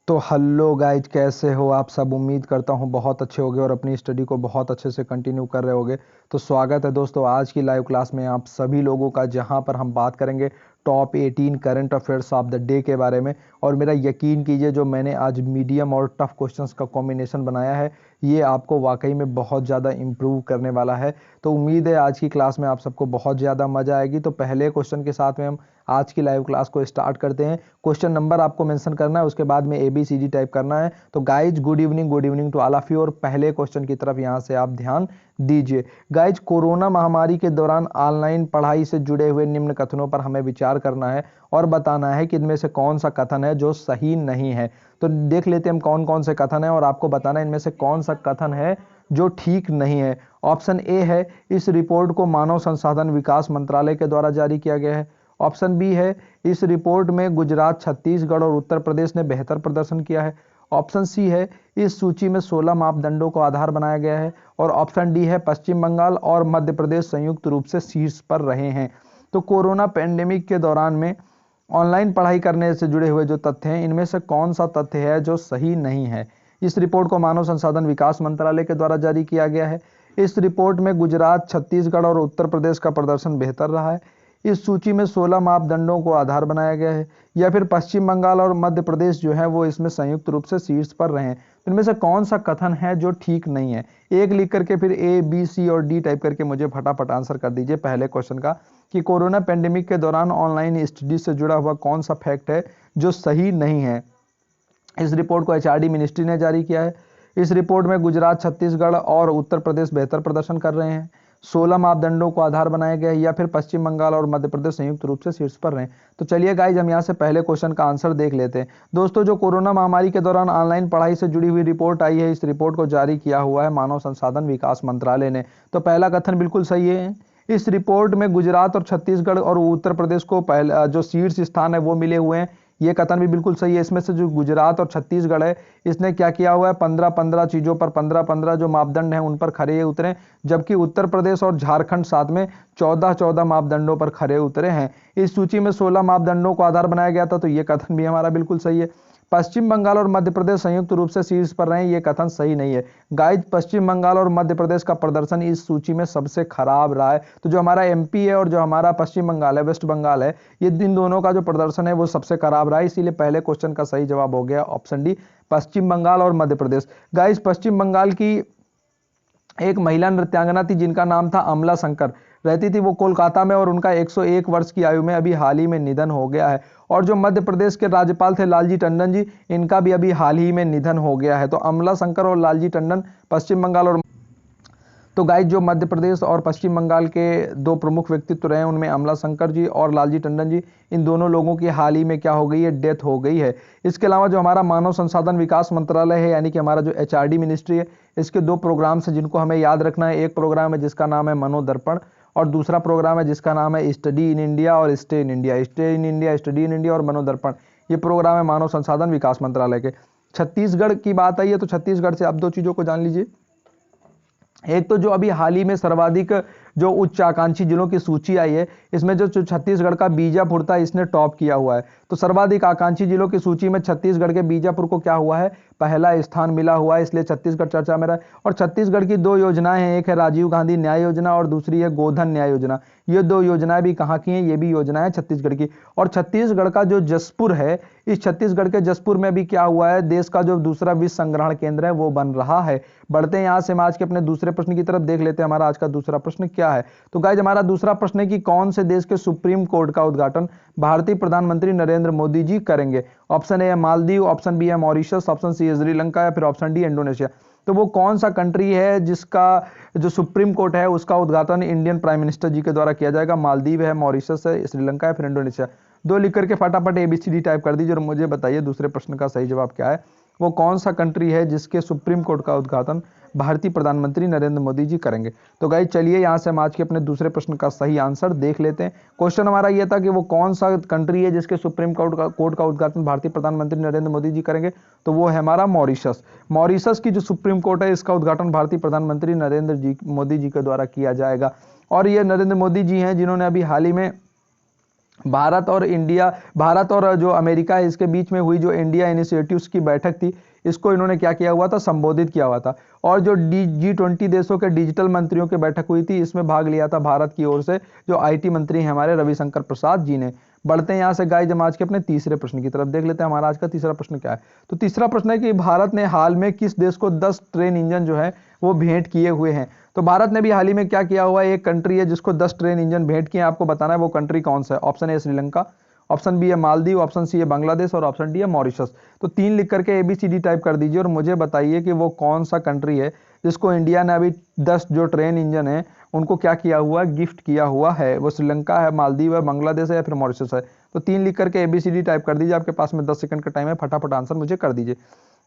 तो hello guys, कैसे हो आप सब। उम्मीद करता हूँ बहुत अच्छे होगे और अपनी स्टडी को बहुत अच्छे से कंटिन्यू कर रहे होगे। तो स्वागत है दोस्तों आज की लाइव क्लास में आप सभी लोगों का, जहां पर हम बात करेंगे top 18 current affairs of the day के बारे में। और मेरा यकीन कीजिए, जो मैंने आज मीडियम और टफ क्वेश्चंस का कॉम्बिनेशन बनाया है, ये आपको वाकई में बहुत ज़्यादा इम्प्रूव करने वाला है। तो उम्मीद है आज की क्लास में आप सबको बहुत ज़्यादा मज़ा आएगी। तो पहले क्वेश्चन के साथ में हम आज की लाइव क्लास को स्टार्ट करते हैं। क्वेश्चन नंबर आपको मेंशन करना है, उसके बाद में ABCD टाइप करना है। तो guys good evening to all of you. और पहले क्वेश्चन की तरफ यहाँ से आप ध्यान दीजिए। गाइज, कोरोना महामारी के दौरान ऑनलाइन पढ़ाई से जुड़े हुए निम्न कथनों पर हमें विचार करना है और बताना है कि इनमें से कौन सा कथन है जो सही नहीं है। तो देख लेते हैं हम कौन कौन से कथन है और आपको बताना है इनमें से कौन सा कथन है जो ठीक नहीं है। ऑप्शन ए है, इस रिपोर्ट को मानव संसाधन विकास मंत्रालय के द्वारा जारी किया गया है। ऑप्शन बी है, इस रिपोर्ट में गुजरात, छत्तीसगढ़ और उत्तर प्रदेश ने बेहतर प्रदर्शन किया है। ऑप्शन सी है, इस सूची में 16 मापदंडों को आधार बनाया गया है। और ऑप्शन डी है, पश्चिम बंगाल और मध्य प्रदेश संयुक्त रूप से शीर्ष पर रहे हैं। तो कोरोना पैंडेमिक के दौरान में ऑनलाइन पढ़ाई करने से जुड़े हुए जो तथ्य हैं, इनमें से कौन सा तथ्य है जो सही नहीं है। इस रिपोर्ट को मानव संसाधन विकास मंत्रालय के द्वारा जारी किया गया है। इस रिपोर्ट में गुजरात, छत्तीसगढ़ और उत्तर प्रदेश का प्रदर्शन बेहतर रहा है। इस सूची में 16 मापदंडों को आधार बनाया गया है। या फिर पश्चिम बंगाल और मध्य प्रदेश जो है वो इसमें संयुक्त रूप से शीर्ष पर रहे हैं। इनमें से कौन सा कथन है जो ठीक नहीं है। एक लिख करके फिर A, B, C और D टाइप करके मुझे फटाफट आंसर कर दीजिए पहले क्वेश्चन का, कि कोरोना पेंडेमिक के दौरान ऑनलाइन स्टडी से जुड़ा हुआ कौन सा फैक्ट है जो सही नहीं है। इस रिपोर्ट को HRD मिनिस्ट्री ने जारी किया है। इस रिपोर्ट में गुजरात, छत्तीसगढ़ और उत्तर प्रदेश बेहतर प्रदर्शन कर रहे हैं। 16 मापदंडों को आधार बनाया गया है। या फिर पश्चिम बंगाल और मध्य प्रदेश संयुक्त रूप से शीर्ष पर रहे। तो चलिए गाइज, हम यहाँ से पहले क्वेश्चन का आंसर देख लेते हैं। दोस्तों, जो कोरोना महामारी के दौरान ऑनलाइन पढ़ाई से जुड़ी हुई रिपोर्ट आई है, इस रिपोर्ट को जारी किया हुआ है मानव संसाधन विकास मंत्रालय ने। तो पहला कथन बिल्कुल सही है। इस रिपोर्ट में गुजरात और छत्तीसगढ़ और उत्तर प्रदेश को पहला जो शीर्ष स्थान है वो मिले हुए हैं। ये कथन भी बिल्कुल सही है। इसमें से जो गुजरात और छत्तीसगढ़ है, इसने क्या किया हुआ है, 15-15 चीजों पर 15-15 जो मापदंड हैं उन पर खरे उतरे। जबकि उत्तर प्रदेश और झारखंड साथ में 14-14 मापदंडों पर खरे उतरे हैं। इस सूची में 16 मापदंडों को आधार बनाया गया था। तो ये कथन भी हमारा बिल्कुल सही है। पश्चिम बंगाल और मध्य प्रदेश संयुक्त रूप से शीर्ष पर रहे, ये कथन सही नहीं है। गाइज, पश्चिम बंगाल और मध्य प्रदेश का प्रदर्शन इस सूची में सबसे खराब रहा है। तो जो हमारा MP है और जो हमारा पश्चिम बंगाल है, वेस्ट बंगाल है, ये इन दोनों का जो प्रदर्शन है वो सबसे खराब रहा है। इसीलिए पहले क्वेश्चन का सही जवाब हो गया ऑप्शन डी, पश्चिम बंगाल और मध्य प्रदेश। गाइज, पश्चिम बंगाल की एक महिला नृत्यांगना थी जिनका नाम था अमला शंकर, रहती थी वो कोलकाता में, और उनका 101 वर्ष की आयु में अभी हाल ही में निधन हो गया है। और जो मध्य प्रदेश के राज्यपाल थे लालजी टंडन जी, इनका भी अभी हाल ही में निधन हो गया है। तो अमला शंकर और लालजी टंडन पश्चिम बंगाल और तो गाइज, जो मध्य प्रदेश और पश्चिम बंगाल के दो प्रमुख व्यक्तित्व रहे, उनमें अमला शंकर जी और लालजी टंडन जी, इन दोनों लोगों की हाल ही में क्या हो गई है, डेथ हो गई है। इसके अलावा जो हमारा मानव संसाधन विकास मंत्रालय है, यानी कि हमारा जो HRD मिनिस्ट्री है, इसके दो प्रोग्राम्स हैं जिनको हमें याद रखना है। एक प्रोग्राम है जिसका नाम है मनोदर्पण, और दूसरा प्रोग्राम है जिसका नाम है स्टडी इन इंडिया और stay in India. Stay in India, study in India और मनोदर्पण, ये प्रोग्राम है मानव संसाधन विकास मंत्रालय के। छत्तीसगढ़ की बात आई है तो छत्तीसगढ़ से आप दो चीजों को जान लीजिए। एक तो जो अभी हाल ही में सर्वाधिक जो उच्च आकांक्षी जिलों की सूची आई है, इसमें जो छत्तीसगढ़ का बीजापुर था, इसने टॉप किया हुआ है। तो सर्वाधिक आकांक्षी जिलों की सूची में छत्तीसगढ़ के बीजापुर को क्या हुआ है, पहला स्थान मिला हुआ है, इसलिए छत्तीसगढ़ चर्चा में रहा है। और छत्तीसगढ़ की दो योजनाएं हैं, एक है राजीव गांधी न्याय योजना और दूसरी है गोधन न्याय योजना। ये दो योजनाएं भी कहाँ की हैं, ये भी योजनाएं छत्तीसगढ़ की। और छत्तीसगढ़ का जो जसपुर है, इस छत्तीसगढ़ के जसपुर में भी क्या हुआ है, देश का जो दूसरा विष संग्रहण केंद्र है वो बन रहा है। बढ़ते हैं यहाँ से हम आज के अपने दूसरे प्रश्न की तरफ, देख लेते हैं हमारा आज का दूसरा प्रश्न क्या है। तो गाइज, हमारा दूसरा प्रश्न है कि कौन से देश के सुप्रीम कोर्ट का उद्घाटन भारतीय प्रधानमंत्री नरेंद्र मोदी जी करेंगे। ऑप्शन ए है मालदीव, ऑप्शन बी है मॉरिशस, ऑप्शन सी है श्रीलंका, या फिर ऑप्शन डी इंडोनेशिया। तो वो कौन सा कंट्री है जिसका जो सुप्रीम कोर्ट है उसका उद्घाटन इंडियन प्राइम मिनिस्टर जी के द्वारा किया जाएगा। मालदीव है, मॉरिशस है, श्रीलंका है, फिर इंडोनेशिया। दो लिख करके फटाफट ABCD टाइप कर दीजिए और मुझे बताइए दूसरे प्रश्न का सही जवाब क्या है। वो कौन सा कंट्री है जिसके सुप्रीम कोर्ट का उद्घाटन भारतीय प्रधानमंत्री नरेंद्र मोदी जी करेंगे। तो गाइज, चलिए यहाँ से हम आज के अपने दूसरे प्रश्न का सही आंसर देख लेते हैं। क्वेश्चन हमारा यह था कि वो कौन सा कंट्री है जिसके सुप्रीम कोर्ट का उद्घाटन भारतीय प्रधानमंत्री नरेंद्र मोदी जी करेंगे। तो वो है हमारा मॉरिशस। मॉरिशस की जो सुप्रीम कोर्ट है, इसका उद्घाटन भारतीय प्रधानमंत्री नरेंद्र मोदी जी के द्वारा किया जाएगा। और ये नरेंद्र मोदी जी हैं जिन्होंने अभी हाल ही में भारत और जो अमेरिका है इसके बीच में हुई जो इंडिया इनिशिएटिव्स की बैठक थी, इसको इन्होंने क्या किया हुआ था, संबोधित किया हुआ था। और जो G20 देशों के डिजिटल मंत्रियों की बैठक हुई थी, इसमें भाग लिया था भारत की ओर से जो आईटी मंत्री हैं हमारे रविशंकर प्रसाद जी ने। बढ़ते हैं यहाँ से गाइस, हम आज के अपने तीसरे प्रश्न की तरफ देख लेते हैं। हमारा आज का तीसरा प्रश्न क्या है? तो तीसरा प्रश्न है कि भारत ने हाल में किस देश को 10 ट्रेन इंजन जो है वो भेंट किए हुए हैं? तो भारत ने भी हाल ही में क्या किया हुआ है, एक कंट्री है जिसको 10 ट्रेन इंजन भेंट किए हैं, आपको बताना है वो कंट्री कौन सा है। Option A Sri Lanka, option B है मालदीव, ऑप्शन सी है बांग्लादेश और ऑप्शन डी है मॉरिशस। तो 3 लिख करके ABCD टाइप कर दीजिए और मुझे बताइए कि वो कौन सा कंट्री है जिसको इंडिया ने अभी 10 जो ट्रेन इंजन है उनको क्या किया हुआ है, गिफ्ट किया हुआ है। वो श्रीलंका है, मालदीव है, बांग्लादेश है या फिर मॉरिशस है। तो 3 लिख करके ABCD टाइप कर दीजिए, आपके पास में 10 सेकंड का टाइम है, फटाफट आंसर मुझे कर दीजिए।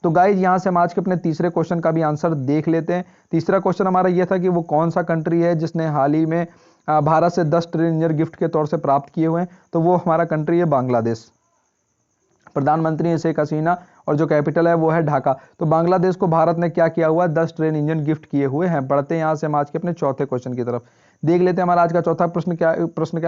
तो गाइज यहाँ से हम आज के अपने तीसरे क्वेश्चन का भी आंसर देख लेते हैं। तीसरा क्वेश्चन हमारा यह था कि वो कौन सा कंट्री है जिसने हाल ही में भारत से 10 ट्रेन इंजन गिफ्ट के तौर से प्राप्त किए हुए हैं? तो वो हमारा कंट्री है बांग्लादेश। प्रधानमंत्री है शेख हसीना और जो कैपिटल है वो है ढाका। तो बांग्लादेश को भारत ने क्या किया हुआ है, 10 ट्रेन इंजन गिफ्ट किए हुए हैं। बढ़ते हैं यहाँ से हम आज के अपने चौथे क्वेश्चन की तरफ देख लेते हैं। हमारा आज का चौथा प्रश्न क्या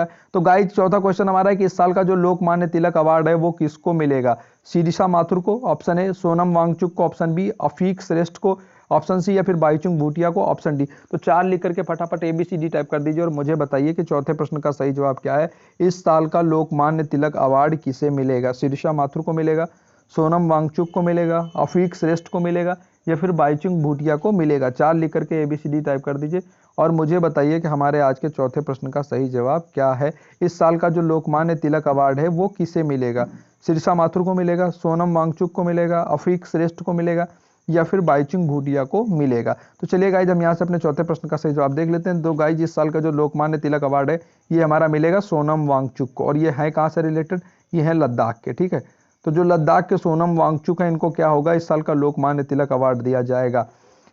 है? तो गाइस चौथा क्वेश्चन हमारा है कि इस साल का जो लोकमान्य तिलक अवार्ड है वो किसको मिलेगा? शिरीषा माथुर को, ऑप्शन ए सोनम वांगचुक को, ऑप्शन बी अफीक श्रेष्ठ को, ऑप्शन सी या फिर बाईचुंग भूटिया को, ऑप्शन डी। तो 4 लिख करके फटाफट ABCD टाइप कर दीजिए और मुझे बताइए कि चौथे प्रश्न का सही जवाब क्या है। इस साल का लोकमान्य तिलक अवार्ड किसे मिलेगा? शिरीषा माथुर को मिलेगा, सोनम वांगचुक को मिलेगा, अफीक श्रेष्ठ को मिलेगा या फिर बाईचुंग भूटिया को मिलेगा? 4 लिख करके ABCD टाइप कर दीजिए और मुझे बताइए कि हमारे आज के चौथे प्रश्न का सही जवाब क्या है। इस साल का जो लोकमान्य तिलक अवार्ड है वो किसे मिलेगा? शिरीषा माथुर को मिलेगा, सोनम वांगचुक को मिलेगा, अफीक श्रेष्ठ को मिलेगा या फिर बाईचुंग भूटिया को मिलेगा? तो चलिए गाइज हम यहाँ से अपने चौथे प्रश्न का सही जवाब देख लेते हैं। तो गाइज इस साल का जो लोकमान्य तिलक अवार्ड है ये हमारा मिलेगा सोनम वांगचुक को। और ये है कहाँ से रिलेटेड? ये है लद्दाख के, ठीक है। तो जो लद्दाख के सोनम वांगचुक है इनको क्या होगा, इस साल का लोकमान्य तिलक अवार्ड दिया जाएगा।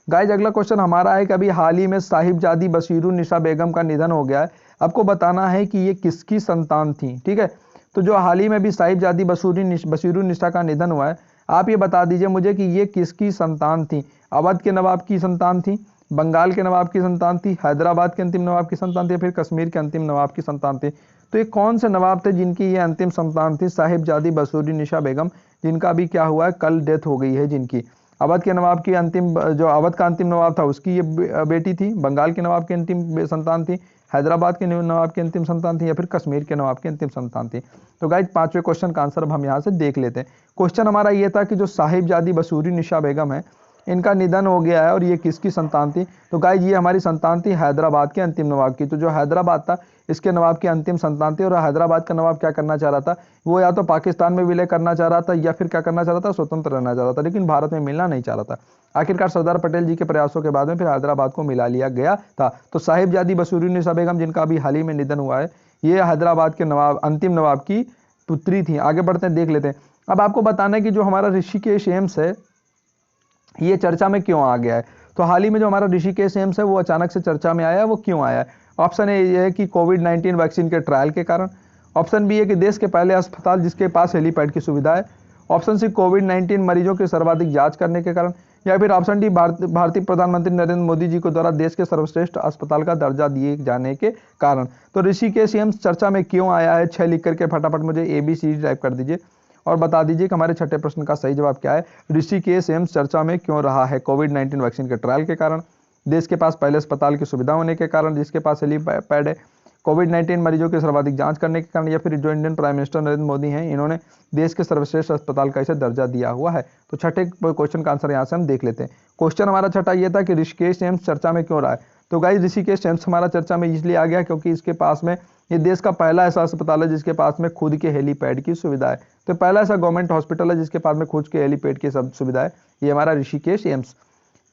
गाइज अगला क्वेश्चन हमारा है कि अभी हाल ही में साहिबजादी बशीरुन्निसा बेगम का निधन हो गया है। आपको बताना है कि ये किसकी संतान थी, ठीक है। तो जो हाल ही में भी साहिबजादी बशीरुन्निसा का निधन हुआ है, आप ये बता दीजिए मुझे कि ये किसकी संतान थी? अवध के नवाब की संतान थी, बंगाल के नवाब की संतान थी, हैदराबाद के अंतिम नवाब की संतान थी या फिर कश्मीर के अंतिम नवाब की संतान थी? तो ये कौन से नवाब थे जिनकी ये अंतिम संतान थी साहिबजादी बशीरुन्निसा बेगम, जिनका अभी क्या हुआ है, कल डेथ हो गई है जिनकी? अवध के नवाब की अंतिम, जो अवध का अंतिम नवाब था उसकी ये बेटी थी, बंगाल के नवाब की अंतिम संतान थी, हैदराबाद के नवाब की अंतिम संतान थी या फिर कश्मीर के नवाब की अंतिम संतान थी? तो गाइज पांचवें क्वेश्चन का आंसर अब हम यहाँ से देख लेते हैं। क्वेश्चन हमारा ये था कि जो साहिबजादी बशीरुन्निसा बेगम है इनका निधन हो गया है और ये किसकी संतान थी? तो गाइज ये हमारी संतान थी हैदराबाद के अंतिम नवाब की। तो जो हैदराबाद था इसके नवाब की अंतिम संतान थी और हैदराबाद का नवाब क्या करना चाह रहा था, वो या तो पाकिस्तान में विलय करना चाह रहा था या फिर क्या करना चाह रहा था, स्वतंत्र रहना चाह रहा था, लेकिन भारत में मिलना नहीं चाह रहा था। आखिरकार सरदार पटेल जी के प्रयासों के बाद में फिर हैदराबाद को मिला लिया गया था। तो साहिबजादी बशीरुन्निसा बेगम जिनका अभी हाल ही में निधन हुआ है, ये हैदराबाद के नवाब, अंतिम नवाब की पुत्री थी। आगे बढ़ते हैं, देख लेते हैं। अब आपको बताना है कि जो हमारा ऋषिकेश एम्स है ये चर्चा में क्यों आ गया है। तो हाल ही में जो हमारा ऋषिकेश एम्स है वो अचानक से चर्चा में आया है, वो क्यों आया है? ऑप्शन ए ये है कि कोविड-19 वैक्सीन के ट्रायल के कारण, ऑप्शन बी है कि देश के पहले अस्पताल जिसके पास हेलीपैड की सुविधा है, ऑप्शन सी कोविड-19 मरीजों की सर्वाधिक जांच करने के कारण, या फिर ऑप्शन डी भारतीय प्रधानमंत्री नरेंद्र मोदी जी को द्वारा देश के सर्वश्रेष्ठ अस्पताल का दर्जा दिए जाने के कारण। तो ऋषिकेश एम्स चर्चा में क्यों आया है, 6 लिख करके फटाफट मुझे ABCD टाइप कर दीजिए और बता दीजिए कि हमारे छठे प्रश्न का सही जवाब क्या है। ऋषिकेश एम्स चर्चा में क्यों रहा है? कोविड-19 वैक्सीन के ट्रायल के कारण, देश के पास पहले अस्पताल की सुविधा होने के कारण जिसके पास हेलीपैड है, कोविड-19 मरीजों की सर्वाधिक जांच करने के कारण, या फिर जो Indian prime minister Narendra Modi हैं इन्होंने देश के सर्वश्रेष्ठ अस्पताल का इसे दर्जा दिया हुआ है। तो छठे क्वेश्चन का आंसर यहाँ से हम देख लेते हैं। क्वेश्चन हमारा छठा ये था कि ऋषिकेश एम्स चर्चा में क्यों रहा है। तो गाइस ऋषिकेश एम्स हमारा चर्चा में इसलिए आ गया क्योंकि इसके पास में, ये देश का पहला ऐसा अस्पताल है जिसके पास में खुद के हेलीपैड की सुविधा है। तो पहला ऐसा गवर्नमेंट हॉस्पिटल है जिसके पास में खुद के हेलीपैड की सब सुविधा है, ये हमारा ऋषिकेश एम्स।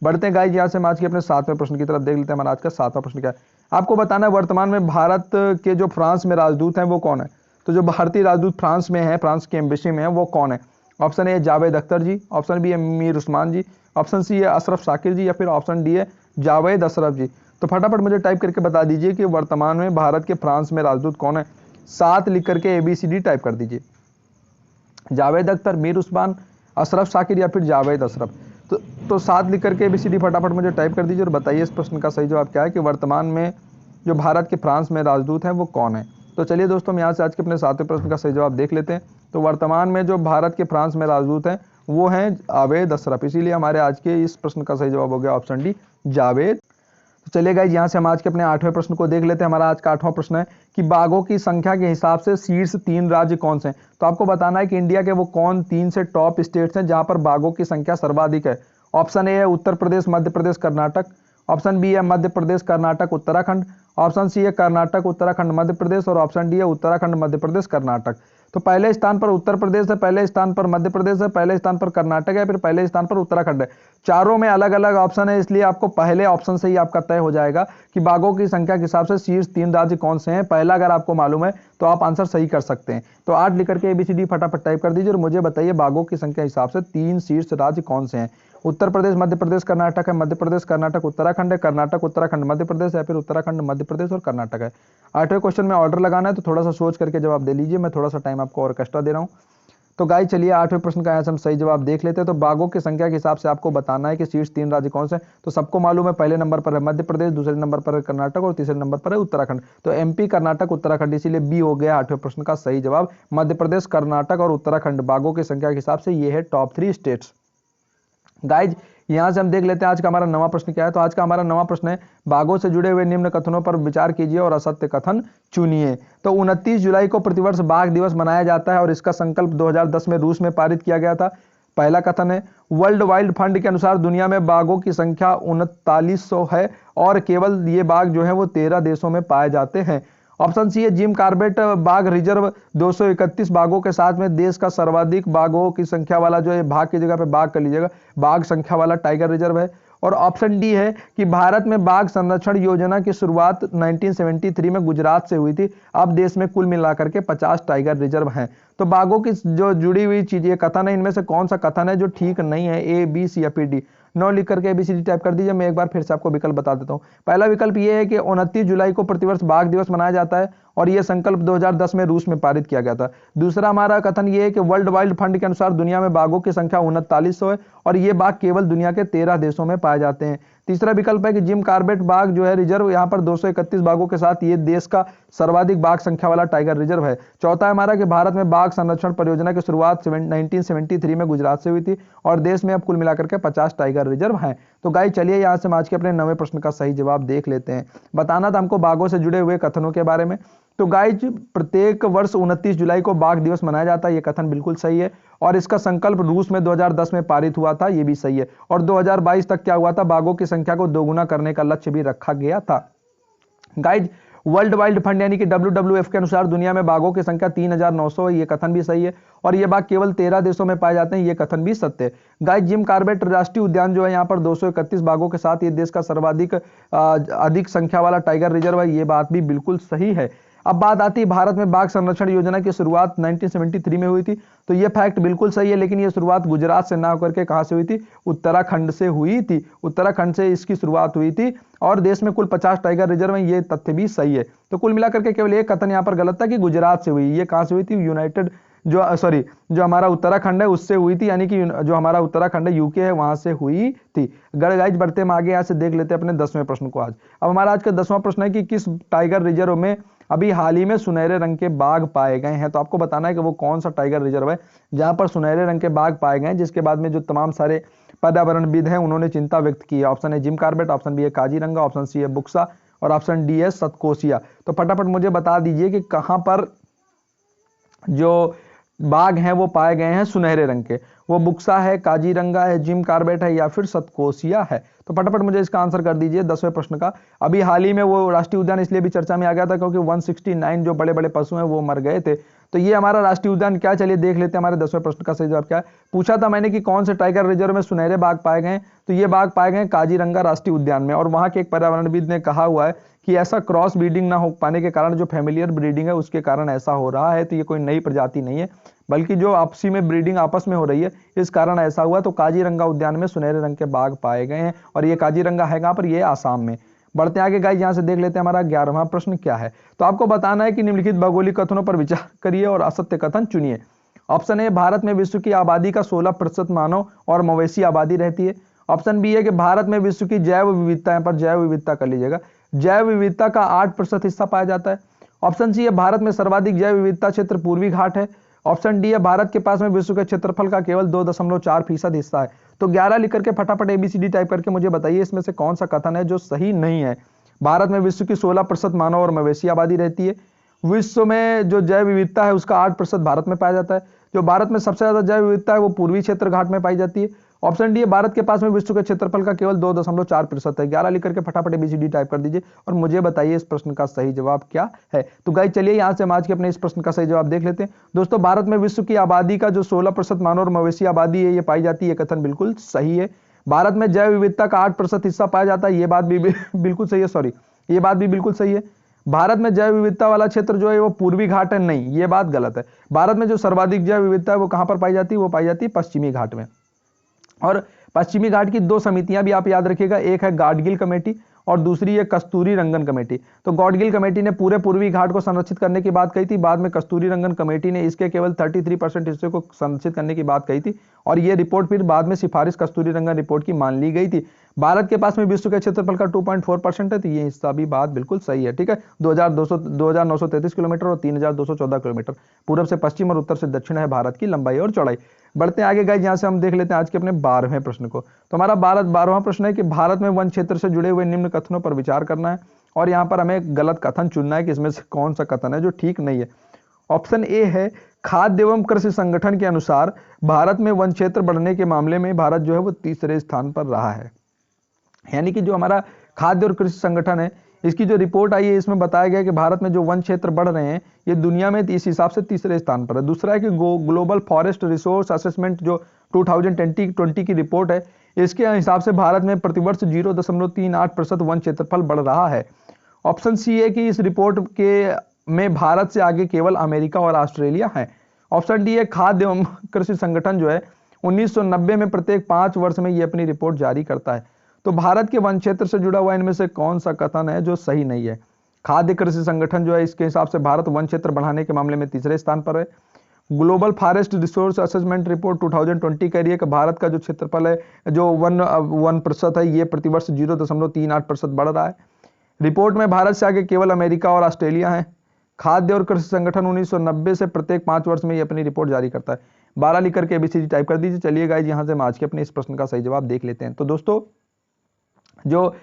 बढ़ते हैं गाइस यहाँ से हम आज के अपने 7वें प्रश्न की तरफ देख लेते हैं। हमारा आज का 7वां प्रश्न क्या है, आपको बताना है वर्तमान में भारत के जो फ्रांस में राजदूत हैं वो कौन है। तो जो भारतीय राजदूत फ्रांस में है, फ्रांस की एम्बेसी में है, वो कौन है? Option A Javed Akhtar ji, option B है मीर उस्मान जी, ऑप्शन सी है अशरफ शाकिर जी या फिर ऑप्शन डी है जावेद अशरफ जी। तो फटाफट मुझे टाइप करके बता दीजिए कि वर्तमान में भारत के फ्रांस में राजदूत कौन है। 7 लिख करके ABCD टाइप कर दीजिए, जावेद अख्तर, मीर उस्मान, अशरफ शाकिर या फिर जावेद अशरफ। तो 7 लिख करके ABCD फटाफट मुझे टाइप कर दीजिए और बताइए इस प्रश्न का सही जवाब क्या है कि वर्तमान में जो भारत के फ्रांस में राजदूत हैं वो कौन है। तो चलिए दोस्तों, हम यहाँ से आज के अपने 7वें प्रश्न का सही जवाब देख लेते हैं। तो वर्तमान में जो भारत के फ्रांस में राजदूत हैं वो हैं जावेद अशरफ, इसीलिए हमारे आज के इस प्रश्न का सही जवाब हो गया ऑप्शन डी, जावेद। तो चलिए गाइस, यहाँ से हम आज के अपने 8वें प्रश्न को देख लेते हैं। हमारा आज का 8वां प्रश्न है कि बाघों की संख्या के हिसाब से शीर्ष 3 राज्य कौन से हैं। तो आपको बताना है कि इंडिया के वो कौन 3 से टॉप स्टेट्स हैं जहां पर बाघों की संख्या सर्वाधिक है। ऑप्शन ए है उत्तर प्रदेश, मध्य प्रदेश, कर्नाटक। ऑप्शन बी है मध्य प्रदेश, कर्नाटक, उत्तराखंड। ऑप्शन सी है कर्नाटक, उत्तराखंड, मध्य प्रदेश। और ऑप्शन डी है उत्तराखंड, मध्य प्रदेश, कर्नाटक। तो पहले स्थान पर उत्तर प्रदेश है, पहले स्थान पर मध्य प्रदेश है, पहले स्थान पर कर्नाटक है, फिर पहले स्थान पर उत्तराखंड है। चारों में अलग अलग ऑप्शन है, इसलिए आपको पहले ऑप्शन से ही आपका तय हो जाएगा कि बाघों की संख्या के हिसाब से शीर्ष 3 राज्य कौन से हैं। पहला अगर आपको मालूम है तो आप आंसर सही कर सकते हैं। तो 8 लिख के ABCD फटाफट टाइप कर दीजिए और मुझे बताइए बाघों की संख्या के हिसाब से 3 शीर्ष राज्य कौन से हैं। उत्तर प्रदेश, मध्य प्रदेश, कर्नाटक है, मध्य प्रदेश, कर्नाटक, उत्तराखंड है, कर्नाटक, उत्तराखंड, मध्य प्रदेश है, फिर उत्तराखंड, मध्य प्रदेश और कर्नाटक है। 8वें क्वेश्चन में ऑर्डर लगाना है तो थोड़ा सा सोच करके जवाब दे लीजिए, मैं थोड़ा सा टाइम आपको और एक्स्ट्रा दे रहा हूँ। तो गाइस चलिए 8वें प्रश्न का यहाँ से हम सही जवाब देख लेते हैं। तो बाघों की संख्या के हिसाब से आपको बताना है कि शीर्ष 3 राज्य कौन से हैं। तो सबको मालूम है, पहले नंबर पर है मध्य प्रदेश, दूसरे नंबर पर है कर्नाटक और तीसरे नंबर पर है उत्तराखंड। तो MP, कर्नाटक, उत्तराखंड, इसीलिए बी हो गया 8वें प्रश्न का सही जवाब। मध्य प्रदेश, कर्नाटक और उत्तराखंड बाघों की संख्या के हिसाब से ये है टॉप 3 स्टेट्स। गाइज यहां से हम देख लेते हैं आज का हमारा 9वां प्रश्न क्या है। तो आज का हमारा 9वां प्रश्न है बाघों से जुड़े हुए निम्न कथनों पर विचार कीजिए और असत्य कथन चुनिए। तो 29 जुलाई को प्रतिवर्ष बाघ दिवस मनाया जाता है और इसका संकल्प 2010 में रूस में पारित किया गया था। पहला कथन है वर्ल्ड वाइल्ड फंड के अनुसार दुनिया में बाघों की संख्या 3900 है और केवल ये बाघ जो है वो 13 देशों में पाए जाते हैं। ऑप्शन सी है जिम कॉर्बेट बाघ रिजर्व 231 बाघों के साथ में देश का सर्वाधिक बाघों की संख्या वाला जो है, बाघ की जगह पे बाघ कर लीजिएगा, बाघ संख्या वाला टाइगर रिजर्व है। और ऑप्शन डी है कि भारत में बाघ संरक्षण योजना की शुरुआत 1973 में गुजरात से हुई थी। अब देश में कुल मिलाकर के 50 टाइगर रिजर्व हैं। तो बाघों की जो जुड़ी हुई चीजें कथन है, इनमें से कौन सा कथन है जो ठीक नहीं है, A, B, C या फिर D। 9 लिख करके ABCD टाइप कर दीजिए। मैं एक बार फिर से आपको विकल्प बता देता हूं। पहला विकल्प ये है कि 29 जुलाई को प्रतिवर्ष बाघ दिवस मनाया जाता है और यह संकल्प 2010 में रूस में पारित किया गया था। दूसरा हमारा कथन ये है कि वर्ल्ड वाइल्ड फंड के अनुसार दुनिया में बाघों की संख्या 3900 है और ये बाघ केवल दुनिया के 13 देशों में पाए जाते हैं। तीसरा विकल्प है कि जिम कॉर्बेट बाघ जो है रिजर्व, यहाँ पर 231 बाघों के साथ ये देश का सर्वाधिक बाघ संख्या वाला टाइगर रिजर्व है। चौथा है हमारा कि भारत में बाघ संरक्षण परियोजना की शुरुआत 1973 में गुजरात से हुई थी और देश में अब कुल मिलाकर के 50 टाइगर रिजर्व हैं। तो गाइस चलिए यहाँ से हम आज के अपने 9वें प्रश्न का सही जवाब देख लेते हैं। बताना था हमको बाघों से जुड़े हुए कथनों के बारे में। तो गाइज प्रत्येक वर्ष 29 जुलाई को बाघ दिवस मनाया जाता है, ये कथन बिल्कुल सही है। और इसका संकल्प रूस में 2010 में पारित हुआ था, ये भी सही है। और 2022 तक क्या हुआ था, बाघों की संख्या को दोगुना करने का लक्ष्य भी रखा गया था। गाइज वर्ल्ड वाइल्ड फंड यानी कि WWF के अनुसार दुनिया में बाघों की संख्या 3900 है, ये कथन भी सही है। और ये बाघ केवल 13 देशों में पाए जाते हैं, ये कथन भी सत्य है। गाइज जिम कॉर्बेट राष्ट्रीय उद्यान जो है यहाँ पर 231 बाघों के साथ ये देश का सर्वाधिक अधिक संख्या वाला टाइगर रिजर्व है, ये बात भी बिल्कुल सही है। अब बात आती है भारत में बाघ संरक्षण योजना की शुरुआत 1973 में हुई थी, तो ये फैक्ट बिल्कुल सही है। लेकिन ये शुरुआत गुजरात से ना होकर के कहां से हुई थी, उत्तराखंड से हुई थी। उत्तराखंड से इसकी शुरुआत हुई थी और देश में कुल 50 टाइगर रिजर्व हैं, ये तथ्य भी सही है। तो कुल मिलाकर के केवल एक कथन यहाँ पर गलत था कि गुजरात से हुई, ये कहां से हुई थी, यूनाइटेड जो हमारा उत्तराखंड है उससे हुई थी, यानी कि जो हमारा उत्तराखंड है यूके है वहां से हुई थी। गाइस बढ़ते हम आगे, यहाँ से देख लेते हैं अपने 10वें प्रश्न को आज। अब हमारा आज का 10वां प्रश्न है कि किस टाइगर रिजर्व में अभी हाल ही में सुनहरे रंग के बाघ पाए गए हैं। तो आपको बताना है कि वो कौन सा टाइगर रिजर्व है जहां पर सुनहरे रंग के बाघ पाए गए हैं, जिसके बाद में जो तमाम सारे पर्यावरणविद हैं उन्होंने चिंता व्यक्त की है। ऑप्शन है जिम कॉर्बेट, ऑप्शन बी है काजीरंगा, ऑप्शन सी है बुक्सा और ऑप्शन डी है सतकोसिया। तो फटाफट मुझे बता दीजिए कि कहां पर जो बाघ हैं वो पाए गए हैं सुनहरे रंग के, वो बुक्सा है, काजीरंगा है, जिम कॉर्बेट है या फिर सतकोसिया है। तो फटाफट मुझे इसका आंसर कर दीजिए 10वें प्रश्न का। अभी हाल ही में वो राष्ट्रीय उद्यान इसलिए भी चर्चा में आ गया था क्योंकि 169 जो बड़े बड़े पशु हैं वो मर गए थे। तो ये हमारा राष्ट्रीय उद्यान क्या, चलिए देख लेते हैं हमारे 10वें प्रश्न का सही जवाब क्या है। पूछा था मैंने कि कौन से टाइगर रिजर्व में सुनहरे बाघ पाए गए, तो ये बाघ पाए गए काजीरंगा राष्ट्रीय उद्यान में। और वहां के एक पर्यावरणविद ने कहा हुआ है कि ऐसा क्रॉस ब्रीडिंग ना हो पाने के कारण, जो फैमिलियर ब्रीडिंग है उसके कारण ऐसा हो रहा है। तो ये कोई नई प्रजाति नहीं है, बल्कि जो आपसी में ब्रीडिंग आपस में हो रही है इस कारण ऐसा हुआ। तो काजीरंगा उद्यान में सुनहरे रंग के बाघ पाए गए हैं और ये काजीरंगा है कहां पर, ये आसाम में। बढ़ते आगे गाइस, यहां से देख लेते हैं हमारा 11वां प्रश्न क्या है। तो आपको बताना है कि निम्नलिखित भौगोलिक कथनों पर विचार करिए और असत्य कथन चुनिए। ऑप्शन ए भारत में विश्व की आबादी का 16% मानव और मवेशी आबादी रहती है। ऑप्शन बी है कि भारत में विश्व की जैव विविधता, यहाँ पर जैव विविधता कर लीजिएगा, जैव विविधता का 8% हिस्सा पाया जाता है। ऑप्शन सी है भारत में सर्वाधिक जैव विविधता क्षेत्र पूर्वी घाट है। ऑप्शन डी है भारत के पास में विश्व के क्षेत्रफल का केवल 2.4% हिस्सा है। तो 11 लिख करके फटाफट एबीसीडी टाइप करके मुझे बताइए इसमें से कौन सा कथन है जो सही नहीं है। भारत में विश्व की 16% मानव और मवेशी आबादी रहती है। विश्व में जो जैव विविधता है उसका 8% भारत में पाया जाता है। जो भारत में सबसे ज्यादा जैव विविधता है वो पूर्वी क्षेत्र घाट में पाई जाती है। ऑप्शन डी है भारत के पास में विश्व के क्षेत्रफल का केवल 2.4% है। 11 लिख करके फटाफट एबीसीडी टाइप कर दीजिए और मुझे बताइए इस प्रश्न का सही जवाब क्या है। तो गाइस चलिए यहां से हम आज के अपने इस प्रश्न का सही जवाब देख लेते हैं। दोस्तों भारत में विश्व की आबादी का जो 16% मानव और मवेशी आबादी है ये पाई जाती है, कथन बिल्कुल सही है। भारत में जैव विविधता का 8% हिस्सा पाया जाता है, ये बात भी बिल्कुल सही है। सॉरी, ये बात भी बिल्कुल सही है। भारत में जैव विविधता वाला क्षेत्र जो है वो पूर्वी घाट है, नहीं, ये बात गलत है। भारत में जो सर्वाधिक जैव विविधता है वो कहां पर पाई जाती है, वो पाई जाती है पश्चिमी घाट में। और पश्चिमी घाट की 2 समितियां भी आप याद रखिएगा, एक है गाडगिल कमेटी और दूसरी है कस्तूरी रंगन कमेटी। तो गाडगिल कमेटी ने पूरे पूर्वी घाट को संरक्षित करने की बात कही थी, बाद में कस्तूरी रंगन कमेटी ने इसके केवल 33% हिस्से को संरक्षित करने की बात कही थी और यह रिपोर्ट फिर बाद में सिफारिश कस्तूरी रंगन रिपोर्ट की मान ली गई थी। भारत के पास में विश्व के क्षेत्रफल का 2.4% है, तो ये हिस्सा भी बात बिल्कुल सही है। ठीक है, 2933 किलोमीटर और 3214 किलोमीटर पूर्व से पश्चिम और उत्तर से दक्षिण है भारत की लंबाई और चौड़ाई। बढ़ते हैं आगे गाइस, यहां से हम देख लेते हैं आज के अपने 12वें प्रश्न को। तो हमारा 12वां प्रश्न है कि भारत में वन क्षेत्र से जुड़े हुए निम्न कथनों पर विचार करना है और यहां पर हमें गलत कथन चुनना है कि इसमें से कौन सा कथन है जो ठीक नहीं है। ऑप्शन ए है खाद्य एवं कृषि संगठन के अनुसार भारत में वन क्षेत्र बढ़ने के मामले में भारत जो है वो तीसरे स्थान पर रहा है। यानी कि जो हमारा खाद्य और कृषि संगठन है इसकी जो रिपोर्ट आई है इसमें बताया गया कि भारत में जो वन क्षेत्र बढ़ रहे हैं ये दुनिया में इस हिसाब से तीसरे स्थान पर है। दूसरा है कि ग्लोबल फॉरेस्ट रिसोर्स असेसमेंट जो 2020 की रिपोर्ट है इसके हिसाब से भारत में प्रतिवर्ष 0.38% वन क्षेत्रफल बढ़ रहा है। ऑप्शन सी है कि इस रिपोर्ट के में भारत से आगे केवल अमेरिका और ऑस्ट्रेलिया है। ऑप्शन डी है खाद्य एवं कृषि संगठन जो है 1990 में प्रत्येक 5 वर्ष में ये अपनी रिपोर्ट जारी करता है। तो भारत के वन क्षेत्र से जुड़ा हुआ इनमें से कौन सा कथन है जो सही नहीं है। खाद्य कृषि संगठन जो है इसके हिसाब से भारत वन क्षेत्र बढ़ाने के मामले में तीसरे स्थान पर है। Global forest resource assessment report 2020 कह रही है कि भारत का जो क्षेत्रफल है जो 1% है ये प्रतिवर्ष 0.38% बढ़ रहा है। रिपोर्ट में भारत से आगे केवल अमेरिका और ऑस्ट्रेलिया है। खाद्य और कृषि संगठन 1990 से प्रत्येक 5 वर्ष में ये अपनी रिपोर्ट जारी करता है। 12 लिख करके एबीसीडी टाइप कर दीजिए। चलिए गाइस यहां से हम आज के अपने इस प्रश्न का सही जवाब देख लेते हैं। तो दोस्तों जो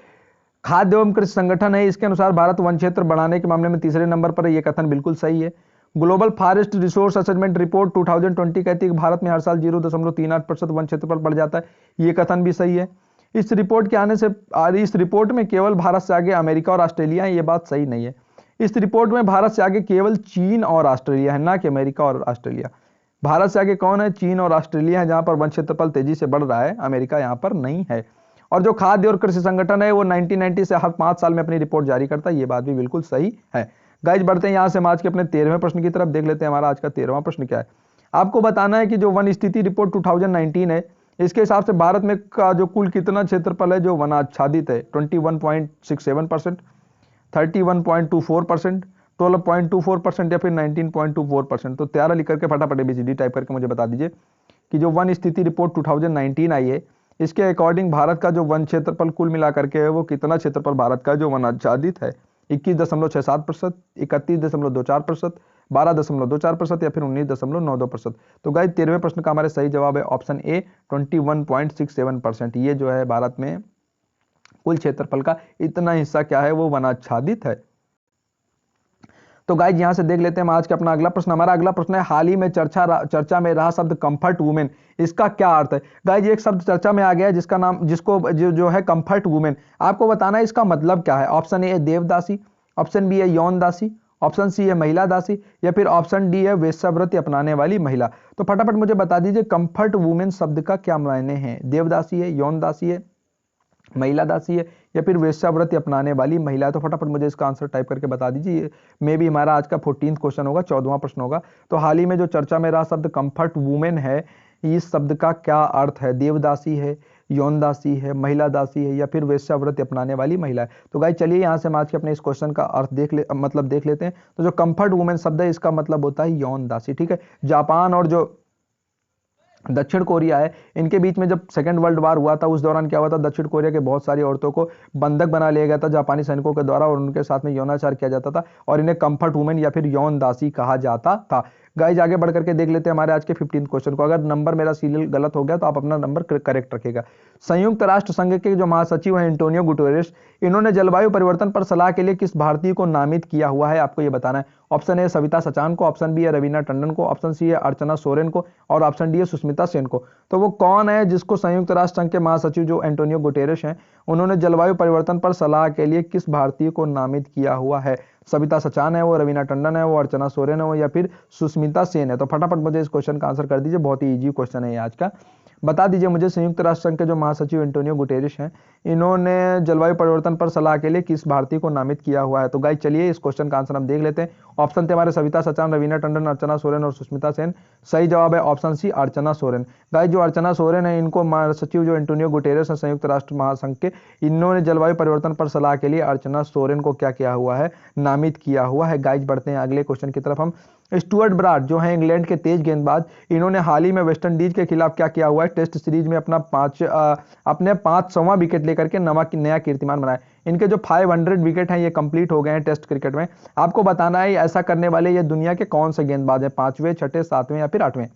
खाद्य एवं कृषि संगठन है इसके अनुसार भारत वन क्षेत्र बढ़ाने के मामले में तीसरे नंबर पर है, यह कथन बिल्कुल सही है। Global forest resource assessment report 2020 कहती है कि भारत में हर साल 0.38% वन क्षेत्रफल बढ़ जाता है, यह कथन भी सही है। इस रिपोर्ट के आने से इस रिपोर्ट में केवल भारत से आगे अमेरिका और ऑस्ट्रेलिया है, यह बात सही नहीं है। इस रिपोर्ट में भारत से आगे केवल चीन और ऑस्ट्रेलिया है, ना कि अमेरिका और ऑस्ट्रेलिया। भारत से आगे कौन है? चीन और ऑस्ट्रेलिया है, जहां पर वन क्षेत्रफल तेजी से बढ़ रहा है, अमेरिका यहां पर नहीं है। और जो खाद्य और कृषि संगठन है वो 1990 से हर 5 साल में अपनी रिपोर्ट जारी करता है, ये बात भी बिल्कुल सही है। गाइस बढ़ते हैं यहां से हम आज के अपने 13वें प्रश्न की तरफ, देख लेते हैं हमारा आज का 13वां प्रश्न क्या है। आपको बताना है कि जो वन स्थिति रिपोर्ट 2019 है इसके हिसाब से भारत में का जो कुल कितना क्षेत्रफल है जो वनाच्छादित है, 21.67%, 31.24%, 12.24% या फिर 19.24%। तो 13 लिख करके फटाफट एबीसीडी टाइप करके मुझे बता दीजिए कि जो वन स्थिति रिपोर्ट 2019 आई है इसके अकॉर्डिंग भारत का जो वन क्षेत्रफल कुल मिलाकर के है वो कितना क्षेत्रफल भारत का जो वनाच्छादित है, 21.67%, 31.24%, 12.24% या फिर 19.92%। तो गाइस 13वें प्रश्न का हमारे सही जवाब है ऑप्शन ए 21.67%। ये जो है भारत में कुल क्षेत्रफल का इतना हिस्सा क्या है वो वनाच्छादित है। तो गाइस यहां से देख लेते हैं हम आज का अपना अगला प्रश्न। हमारा अगला प्रश्न है हाल ही में चर्चा में रहा शब्द कंफर्ट वुमेन, इसका क्या अर्थ है। गाइस एक शब्द चर्चा में आ गया है जिसका नाम जो है कंफर्ट वुमेन। आपको बताना है इसका मतलब क्या है। ऑप्शन ए है देवदासी, ऑप्शन बी है यौन दासी, ऑप्शन सी है महिला दासी या फिर ऑप्शन डी है वेश्यावृत्ति अपनाने वाली महिला। तो फटाफट मुझे बता दीजिए कंफर्ट वुमेन शब्द का क्या मायने हैं। देवदासी है, यौन दासी है, महिला दासी है या फिर वेश्यावृत्ति अपनाने वाली महिला। तो फटाफट मुझे इसका आंसर टाइप करके बता दीजिए। मे भी हमारा आज का 14th क्वेश्चन होगा, 14वां प्रश्न होगा। तो हाल ही में जो चर्चा में रहा शब्द कंफर्ट वुमेन है, इस शब्द का क्या अर्थ है। देवदासी है, यौन दासी है, महिला दासी है या फिर वेश्यावृत्ति अपनाने वाली महिला है। तो गाइस चलिए यहाँ से हम आज के अपने इस क्वेश्चन का अर्थ देख लेते हैं। तो जो कंफर्ट वुमेन शब्द है इसका मतलब होता है यौन दासी। ठीक है, जापान और जो दक्षिण कोरिया है। इनके बीच में जब सेकेंड वर्ल्ड वार हुआ था उस दौरान क्या हुआ था, दक्षिण कोरिया के बहुत सारी औरतों को बंधक बना लिया गया था जापानी सैनिकों के द्वारा और उनके साथ में यौनाचार किया जाता था और इन्हें कंफर्ट वुमेन या फिर यौन दासी कहा जाता था। गाइज आगे बढ़ करके देख लेते हैं हमारे आज के 15 क्वेश्चन को। अगर नंबर मेरा सीरियल गलत हो गया तो आप अपना नंबर करेक्ट रखिएगा। संयुक्त राष्ट्र संघ के जो महासचिव हैं एंटोनियो गुटेरेस, इन्होंने जलवायु परिवर्तन पर सलाह के लिए किस भारतीय को नामित किया हुआ है, आपको ये बताना है। ऑप्शन ए सविता सचान को, ऑप्शन बी है रवीना टंडन को, ऑप्शन सी है अर्चना सोरेन को और ऑप्शन डी है सुष्मिता सेन को। तो वो कौन है जिसको संयुक्त राष्ट्र संघ के महासचिव जो एंटोनियो गुटेरेस हैं उन्होंने जलवायु परिवर्तन पर सलाह के लिए किस भारतीय को नामित किया हुआ है? सविता सचान है वो, रवीना टंडन है वो, अर्चना सोरेन है वो या फिर सुष्मिता सेन है? तो फटाफट मुझे इस क्वेश्चन का आंसर कर दीजिए, बहुत ही इजी क्वेश्चन है ये आज का। बता दीजिए मुझे संयुक्त राष्ट्र संघ के जो महासचिव एंटोनियो गुटेरेस हैं इन्होंने जलवायु परिवर्तन पर सलाह के लिए किस भारतीय को नामित किया हुआ है? तो गाइस चलिए इस क्वेश्चन का आंसर हम देख लेते हैं। ऑप्शन थे हमारे सविता सचान, रवीना टंडन, अर्चना सोरेन और सुष्मिता सेन। सही जवाब है ऑप्शन सी अर्चना सोरेन। गाइस जो अर्चना सोरेन है इनको महासचिव जो एंटोनियो गुटेरेस है संयुक्त राष्ट्र महासंघ के, इन्होंने जलवायु परिवर्तन पर सलाह के लिए अर्चना सोरेन को क्या किया हुआ है, नामित किया हुआ है। गाइस बढ़ते हैं अगले क्वेश्चन की तरफ हम। स्टुअर्ट ब्राड जो है इंग्लैंड के तेज गेंदबाज, इन्होंने हाल ही में वेस्ट इंडीज के खिलाफ क्या किया हुआ है, टेस्ट सीरीज में अपने 500वां विकेट लेकर के नया कीर्तिमान बनाया। इनके जो 500 विकेट हैं ये कंप्लीट हो गए हैं टेस्ट क्रिकेट में। आपको बताना है ऐसा करने वाले ये दुनिया के कौन से गेंदबाज हैं, 5वें, 6ठे, 7वें या फिर 8वें?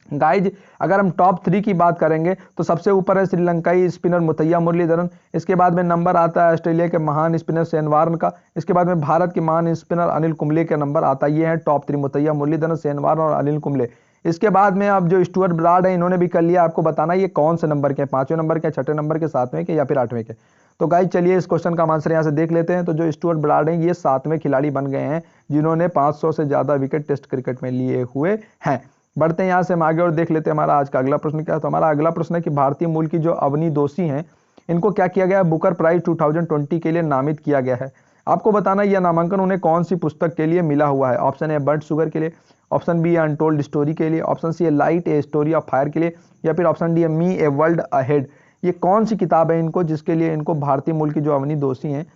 गाइज अगर हम टॉप 3 की बात करेंगे तो सबसे ऊपर है श्रीलंकाई स्पिनर मुथैया मुरलीधरन, इसके बाद में नंबर आता है ऑस्ट्रेलिया के महान स्पिनर शेन वार्न का, इसके बाद में भारत के महान स्पिनर अनिल कुंबले का नंबर आता है। ये है top 3, Muttiah Muralitharan, Shane Warne और अनिल कुंबले। इसके बाद में अब जो स्टुअर्ट ब्राड है इन्होंने भी कर लिया। आपको बताना ये कौन से नंबर के, 5वें नंबर के, 6ठे नंबर के, 7वें के या फिर 8वें के? तो गाइज चलिए इस क्वेश्चन का आंसर यहाँ से देख लेते हैं। तो जो स्टुअर्ट ब्राड है ये 7वें खिलाड़ी बन गए हैं जिन्होंने 500 से ज्यादा विकेट टेस्ट क्रिकेट में लिए हुए हैं। बढ़ते हैं यहाँ से हम आगे और देख लेते हैं हमारा आज का अगला प्रश्न क्या है। तो हमारा अगला प्रश्न है कि भारतीय मूल की जो अवनी दोषी हैं इनको क्या किया गया, बुकर प्राइज 2020 के लिए नामित किया गया है। आपको बताना यह नामांकन उन्हें कौन सी पुस्तक के लिए मिला हुआ है? ऑप्शन ए बर्ड शुगर के लिए, ऑप्शन बी अनटोल्ड स्टोरी के लिए, ऑप्शन सी है light a story of fire के लिए या फिर ऑप्शन डी है मी ए वर्ल्ड अहेड। ये कौन सी किताब है इनको जिसके लिए इनको भारतीय मूल की जो अवनी दोषी हैं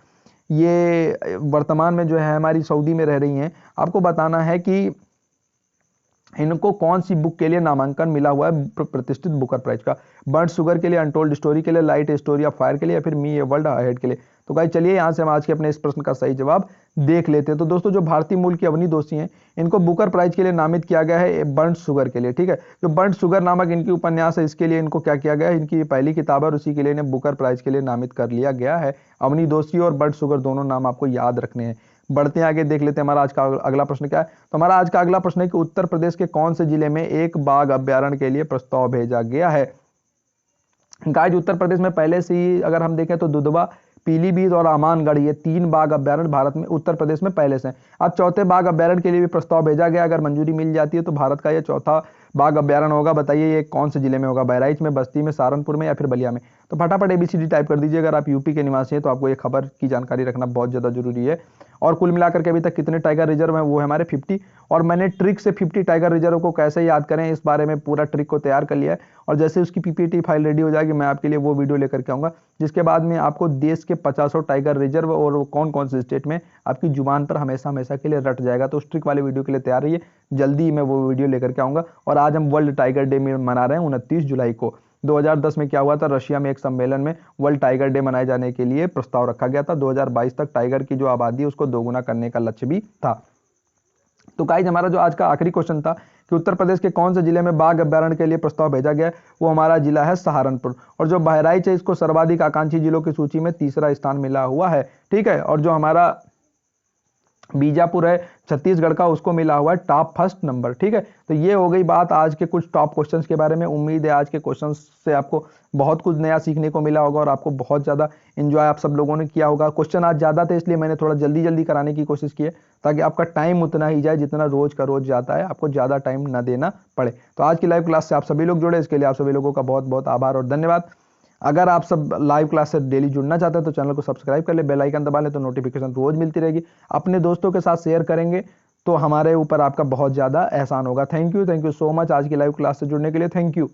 ये वर्तमान में जो है हमारी सऊदी में रह रही हैं, आपको बताना है कि इनको कौन सी बुक के लिए नामांकन मिला हुआ है प्रतिष्ठित बुकर प्राइज का? बर्ड शुगर के लिए, अनटोल्ड स्टोरी के लिए, लाइट स्टोरी ऑफ फायर के लिए या फिर मी ए वर्ल्ड अहेड के लिए? तो गाइस चलिए यहाँ से हम आज के अपने इस प्रश्न का सही जवाब देख लेते हैं। तो दोस्तों जो भारतीय मूल की अवनी दोषी हैं इनको बुकर प्राइज के लिए नामित किया गया है बर्ड शुगर के लिए, ठीक है। जो बर्ड शुगर नामक इनकी उपन्यास है इसके लिए इनको क्या किया गया है, इनकी पहली किताब है और उसी के लिए इन्हें बुकर प्राइज के लिए नामित कर लिया गया है। अवनी दोषी और बर्ड शुगर दोनों नाम आपको याद रखने हैं। बढ़ते हैं आगे, देख लेते हैं हमारा आज का अगला प्रश्न क्या है। तो हमारा आज का अगला प्रश्न है कि उत्तर प्रदेश के कौन से जिले में एक बाघ अभ्यारण्य के लिए प्रस्ताव भेजा गया है? गाइस उत्तर प्रदेश में पहले से ही अगर हम देखें तो दुधवा, पीलीभीत और अमानगढ़ ये 3 बाघ अभ्यारण्य भारत में उत्तर प्रदेश में पहले से हैं। अब चौथे बाघ अभ्यारण्य के लिए भी प्रस्ताव भेजा गया, अगर मंजूरी मिल जाती है तो भारत का ये चौथा बाघ अभ्यारण्य होगा। बताइए ये कौन से जिले में होगा, बहराइच में, बस्ती में, सहारनपुर में या फिर बलिया में? तो फटाफट ABCD टाइप कर दीजिए। अगर आप यूपी के निवासी हैं तो आपको ये खबर की जानकारी रखना बहुत ज़्यादा जरूरी है। और कुल मिलाकर के अभी तक कितने टाइगर रिजर्व हैं, वो है हमारे 50। और मैंने ट्रिक से 50 टाइगर रिजर्व को कैसे याद करें इस बारे में पूरा ट्रिक को तैयार कर लिया है और जैसे उसकी PPT फाइल रेडी हो जाएगी मैं आपके लिए वो वीडियो लेकर के आऊँगा, जिसके बाद में आपको देश के 50 टाइगर रिजर्व और कौन कौन से स्टेट में आपकी जुबान पर हमेशा हमेशा के लिए रट जाएगा। तो उस ट्रिक वाले वीडियो के लिए तैयार रहिए, जल्दी मैं वो वीडियो लेकर के आऊँगा। और आज हम वर्ल्ड टाइगर डे में मना रहे हैं 29 जुलाई को। 2010 में क्या हुआ था, रशिया में एक सम्मेलन में वर्ल्ड टाइगर डे मनाए जाने के लिए प्रस्ताव रखा गया था। 2022 तक टाइगर की जो आबादी है उसको दोगुना करने का लक्ष्य भी था। तो गाइस हमारा जो आज का आखिरी क्वेश्चन था कि उत्तर प्रदेश के कौन से जिले में बाघ अभ्यारण्य के लिए प्रस्ताव भेजा गया है, वो हमारा जिला है सहारनपुर। और जो बहराइच है इसको सर्वाधिक आकांक्षी जिलों की सूची में 3रा स्थान मिला हुआ है, ठीक है। और जो हमारा बीजापुर है छत्तीसगढ़ का, उसको मिला हुआ है टॉप 1 नंबर, ठीक है। तो ये हो गई बात आज के कुछ टॉप क्वेश्चंस के बारे में। उम्मीद है आज के क्वेश्चंस से आपको बहुत कुछ नया सीखने को मिला होगा और आपको बहुत ज़्यादा एंजॉय आप सब लोगों ने किया होगा। क्वेश्चन आज ज़्यादा थे इसलिए मैंने थोड़ा जल्दी जल्दी कराने की कोशिश की है ताकि आपका टाइम उतना ही जाए जितना रोज का रोज जाता है, आपको ज़्यादा टाइम ना देना पड़े। तो आज की लाइव क्लास से आप सभी लोग जुड़े, इसके लिए आप सभी लोगों का बहुत बहुत आभार और धन्यवाद। अगर आप सब लाइव क्लास से डेली जुड़ना चाहते हैं तो चैनल को सब्सक्राइब कर ले, बेल आइकन दबा ले तो नोटिफिकेशन रोज मिलती रहेगी। अपने दोस्तों के साथ शेयर करेंगे तो हमारे ऊपर आपका बहुत ज़्यादा एहसान होगा। थैंक यू सो मच आज की लाइव क्लास से जुड़ने के लिए, थैंक यू।